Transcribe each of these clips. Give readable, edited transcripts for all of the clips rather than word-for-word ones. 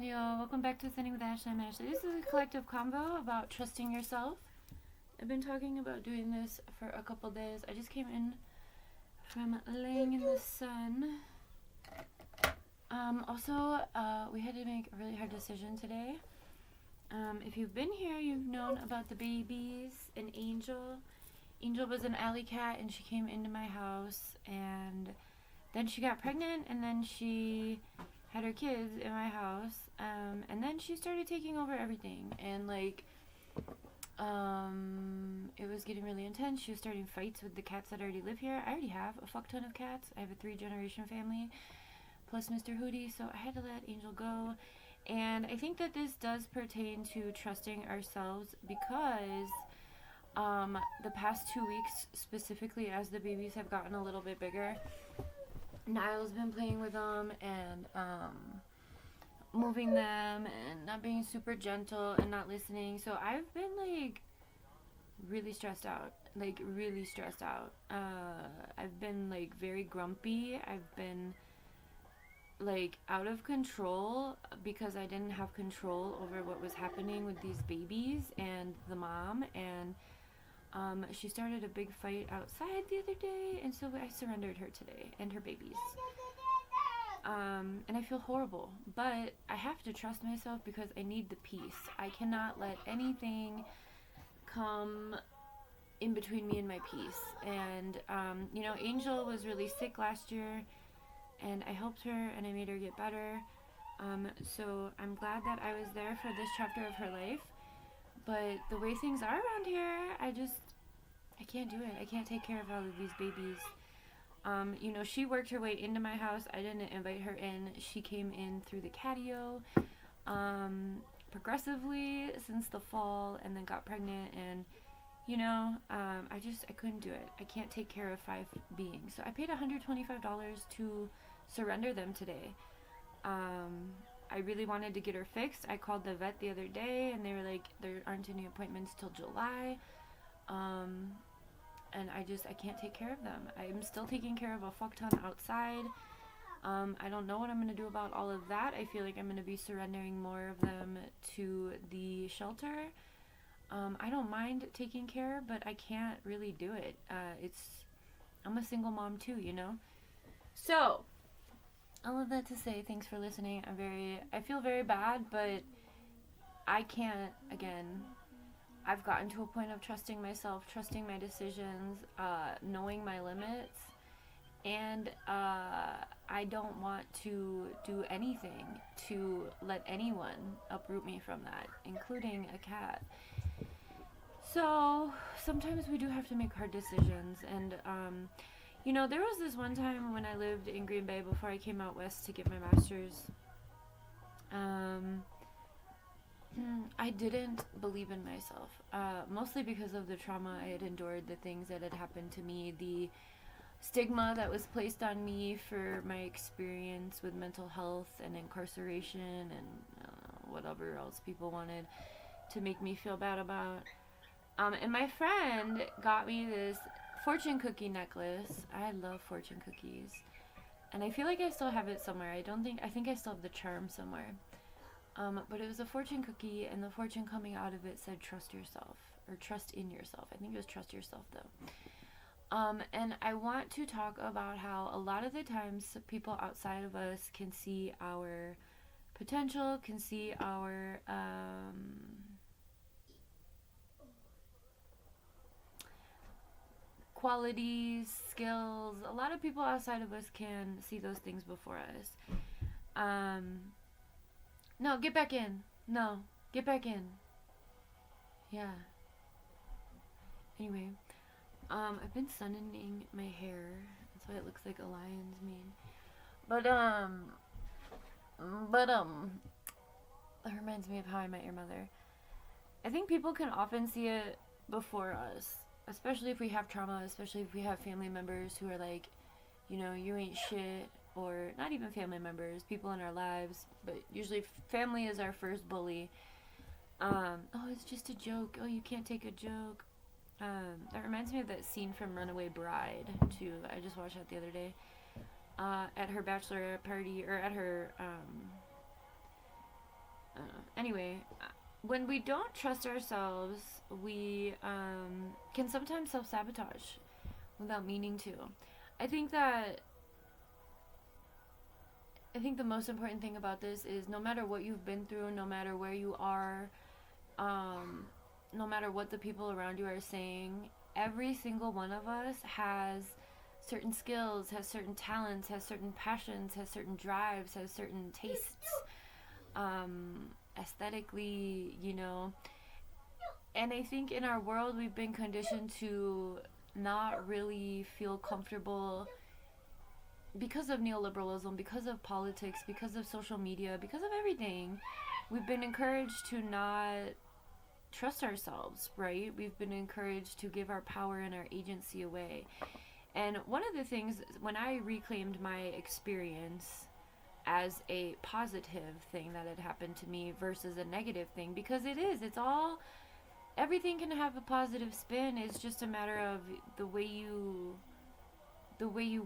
Yo, welcome back to Thinning with Ashley. I'm Ashley. This is a collective convo about trusting yourself. I've been talking about doing this for a couple days. I just came in from laying in the sun. We had to make a really hard decision today. If you've been here, you've known about the babies and Angel. Angel was an alley cat and she came into my house and then she got pregnant and then she had her kids in my house, and then she started taking over everything, and it was getting really intense. She was starting fights with the cats that already live here. I already have a fuck ton of cats. I have a 3-generation family, plus Mr. Hootie, so I had to let Angel go, and I think that this does pertain to trusting ourselves because the past 2 weeks, specifically as the babies have gotten a little bit bigger, Niall's been playing with them and moving them and not being super gentle and not listening. So I've been really stressed out. I've been very grumpy. I've been out of control because I didn't have control over what was happening with these babies and the mom, and she started a big fight outside the other day, and so I surrendered her today and her babies. And I feel horrible, but I have to trust myself because I need the peace. I cannot let anything come in between me and my peace. And, Angel was really sick last year, and I helped her and I made her get better. So I'm glad that I was there for this chapter of her life. But the way things are around here, I can't do it. I can't take care of all of these babies. She worked her way into my house. I didn't invite her in. She came in through the catio, progressively since the fall, and then got pregnant. And, I couldn't do it. I can't take care of 5 beings. So I paid $125 to surrender them today. I really wanted to get her fixed. I called the vet the other day and they were like, there aren't any appointments till July. And I can't take care of them. I'm still taking care of a fuck ton outside. I don't know what I'm going to do about all of that. I feel like I'm going to be surrendering more of them to the shelter. I don't mind taking care, but I can't really do it. I'm a single mom too, So, all of that to say, thanks for listening. I feel very bad, but I can't, again, I've gotten to a point of trusting myself, trusting my decisions, knowing my limits, and I don't want to do anything to let anyone uproot me from that, including a cat. So, sometimes we do have to make hard decisions, and there was this one time when I lived in Green Bay before I came out west to get my master's. I didn't believe in myself, mostly because of the trauma I had endured, the things that had happened to me, the stigma that was placed on me for my experience with mental health and incarceration and whatever else people wanted to make me feel bad about. And my friend got me this fortune cookie necklace. I love fortune cookies. And I feel like I still have it somewhere. I think I still have the charm somewhere. But it was a fortune cookie, and the fortune coming out of it said trust yourself, or trust in yourself. I think it was trust yourself, though. And I want to talk about how a lot of the times people outside of us can see our potential, can see our qualities, skills. A lot of people outside of us can see those things before us. No, get back in. No, get back in. Yeah. Anyway, I've been sunning my hair. That's why it looks like a lion's mane. But, that reminds me of How I Met Your Mother. I think people can often see it before us, especially if we have trauma, especially if we have family members who are like, you ain't shit, or not even family members, people in our lives, but usually family is our first bully. Oh, it's just a joke. Oh, you can't take a joke. That reminds me of that scene from Runaway Bride, too. I just watched that the other day. At her bachelorette party, or at her anyway, when we don't trust ourselves, we can sometimes self sabotage without meaning to. I think that I think the most important thing about this is no matter what you've been through, no matter where you are, um, no matter what the people around you are saying, every single one of us has certain skills, has certain talents, has certain passions, has certain drives, has certain tastes, aesthetically, you know. And I think in our world, we've been conditioned to not really feel comfortable because of neoliberalism, because of politics, because of social media, because of everything. We've been encouraged to not trust ourselves, right? We've been encouraged to give our power and our agency away. And one of the things, when I reclaimed my experience as a positive thing that had happened to me versus a negative thing, because it's all, everything can have a positive spin. It's just a matter of the way you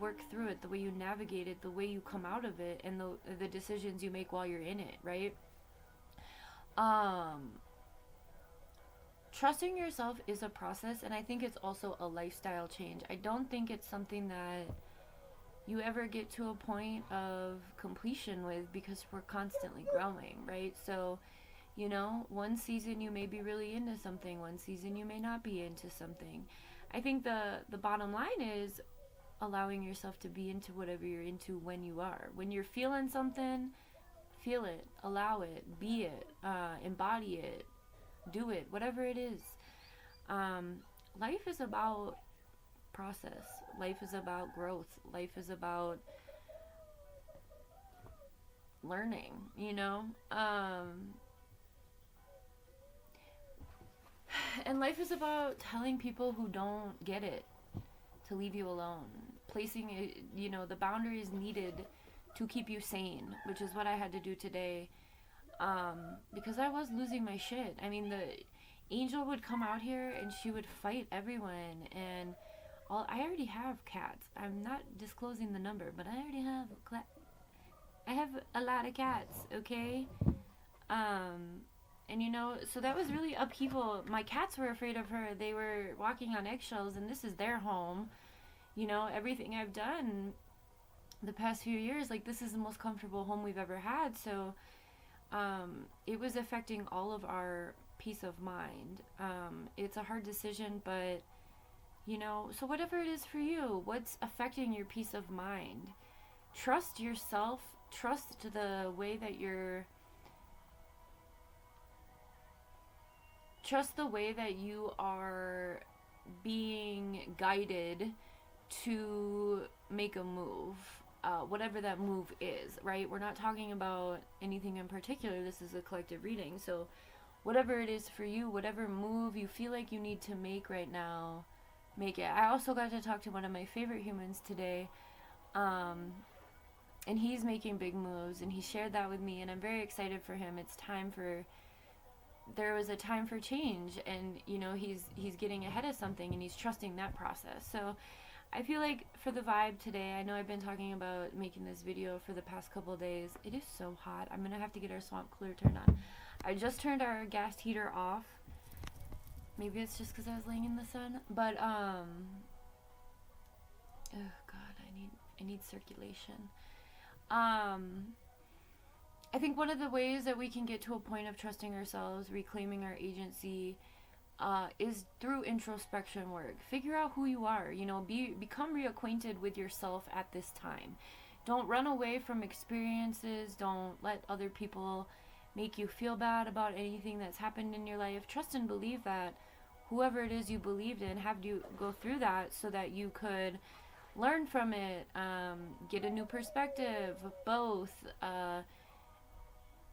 work through it, the way you navigate it, the way you come out of it, and the decisions you make while you're in it, right? Um, Trusting yourself is a process, and I think it's also a lifestyle change. I don't think it's something that you ever get to a point of completion with, because we're constantly growing, right? So, you know, one season you may be really into something, one season you may not be into something. I think the bottom line is allowing yourself to be into whatever you're into when you are. When you're feeling something, feel it, allow it, be it, embody it, do it, whatever it is. Um, Life is about process. Life is about growth. Life is about learning, you know? And life is about telling people who don't get it to leave you alone. Placing, you know, the boundaries needed to keep you sane, which is what I had to do today. Because I was losing my shit. I mean, the angel would come out here and she would fight everyone. And I already have cats. I'm not disclosing the number, but I already have I have a lot of cats, okay? And you know, so that was really upheaval. My cats were afraid of her. They were walking on eggshells, and this is their home. You know, everything I've done the past few years, like, this is the most comfortable home we've ever had. So it was affecting all of our peace of mind. It's a hard decision, but, you know, so whatever it is for you, what's affecting your peace of mind? Trust yourself. Trust the way that trust the way that you are being guided to make a move, whatever that move is, right? We're not talking about anything in particular. This is a collective reading. So whatever it is for you, whatever move you feel like you need to make right now, make it. I also got to talk to one of my favorite humans today, and he's making big moves, and he shared that with me, and I'm very excited for him. There was a time for change, and, you know, he's getting ahead of something, and he's trusting that process. So I feel like for the vibe today, I know I've been talking about making this video for the past couple of days. It is so hot. I'm gonna have to get our swamp cooler turned on. I just turned our gas heater off. Maybe it's just because I was laying in the sun, but oh god, I need circulation. I think one of the ways that we can get to a point of trusting ourselves, reclaiming our agency, is through introspection work. Figure out who you are. You know, become reacquainted with yourself at this time. Don't run away from experiences. Don't let other people make you feel bad about anything that's happened in your life. Trust and believe that whoever it is you believed in had you go through that so that you could learn from it, get a new perspective, both,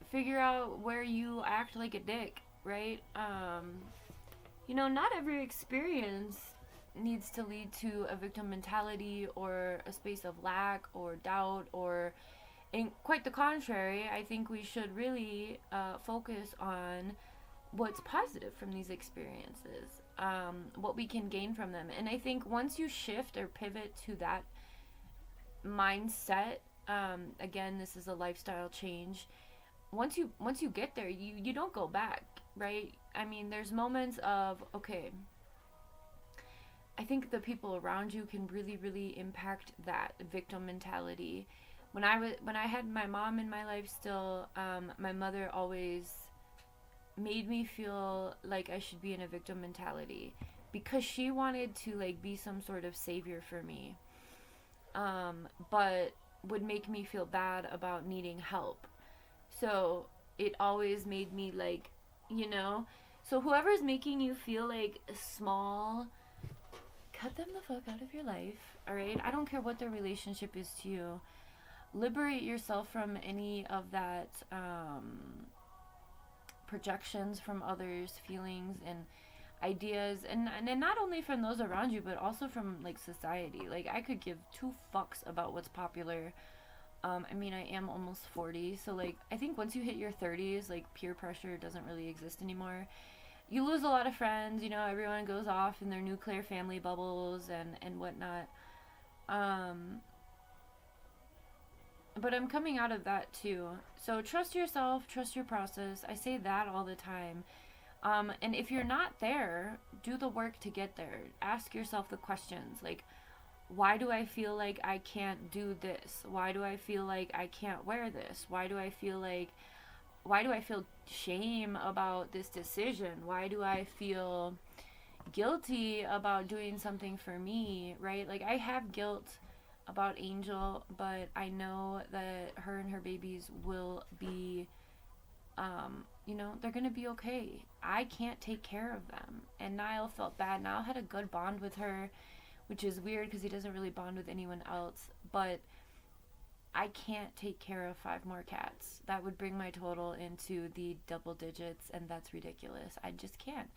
figure out where you act like a dick, right? You know, not every experience needs to lead to a victim mentality or a space of lack or doubt, or, and quite the contrary. I think we should really focus on what's positive from these experiences, what we can gain from them. And I think once you shift or pivot to that mindset, again, this is a lifestyle change, once you get there, you don't go back, right? I mean, there's moments of, okay, I think the people around you can really, really impact that victim mentality. When I had my mom in my life still, my mother always made me feel like I should be in a victim mentality because she wanted to like be some sort of savior for me, but would make me feel bad about needing help. So it always made me like, you know, so whoever's making you feel like small, cut them the fuck out of your life, all right? I don't care what their relationship is to you. Liberate yourself from any of that projections from others, feelings, and ideas, and not only from those around you, but also from like society. Like, I could give two fucks about what's popular. I mean, I am almost 40, so like, I think once you hit your 30s, like, peer pressure doesn't really exist anymore. You lose a lot of friends, you know, everyone goes off in their nuclear family bubbles and whatnot. Um, but I'm coming out of that too. So trust yourself, trust your process. I say that all the time. And if you're not there, do the work to get there. Ask yourself the questions like, why do I feel like I can't do this? Why do I feel like I can't wear this? Why do I feel shame about this decision? Why do I feel guilty about doing something for me, right? Like, I have guilt about Angel, but I know that her and her babies will be, they're gonna be okay. I can't take care of them. And Niall felt bad. Niall had a good bond with her, which is weird because he doesn't really bond with anyone else. But I can't take care of 5 more cats. That would bring my total into the double digits, and that's ridiculous. I just can't.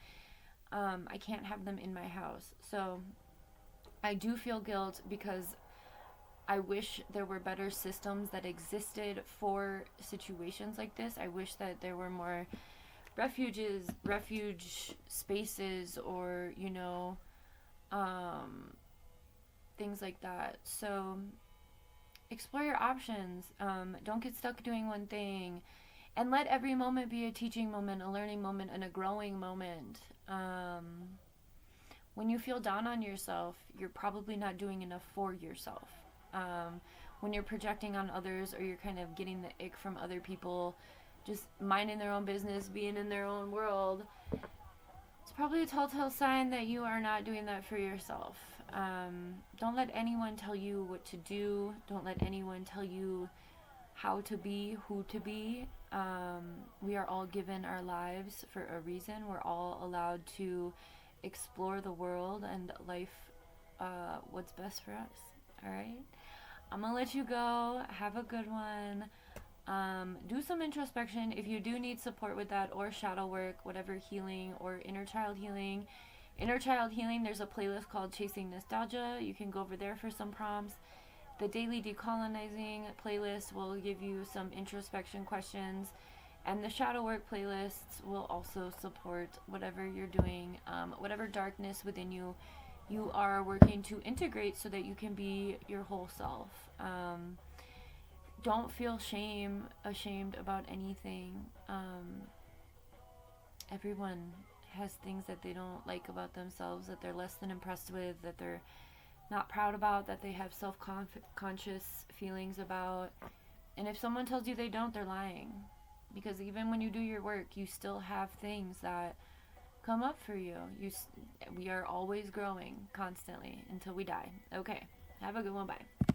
I can't have them in my house. So I do feel guilt because I wish there were better systems that existed for situations like this. I wish that there were more refuge spaces, or, things like that. So explore your options. Don't get stuck doing one thing. And let every moment be a teaching moment, a learning moment, and a growing moment. When you feel down on yourself, you're probably not doing enough for yourself. When you're projecting on others, or you're kind of getting the ick from other people, just minding their own business, being in their own world, it's probably a telltale sign that you are not doing that for yourself. Don't let anyone tell you what to do. Don't let anyone tell you how to be, who to be. We are all given our lives for a reason. We're all allowed to explore the world and life, what's best for us. All right? I'm going to let you go. Have a good one. Do some introspection if you do need support with that, or shadow work, whatever healing, or inner child healing. Inner child healing, there's a playlist called Chasing Nostalgia. You can go over there for some prompts. The Daily Decolonizing playlist will give you some introspection questions. And the shadow work playlists will also support whatever you're doing, whatever darkness within you are working to integrate so that you can be your whole self. Don't feel ashamed about anything. Everyone has things that they don't like about themselves, that they're less than impressed with, that they're not proud about, that they have self-conscious feelings about. And if someone tells you they don't, they're lying. Because even when you do your work, you still have things that come up for you. We are always growing constantly until we die. Okay. Have a good one. Bye.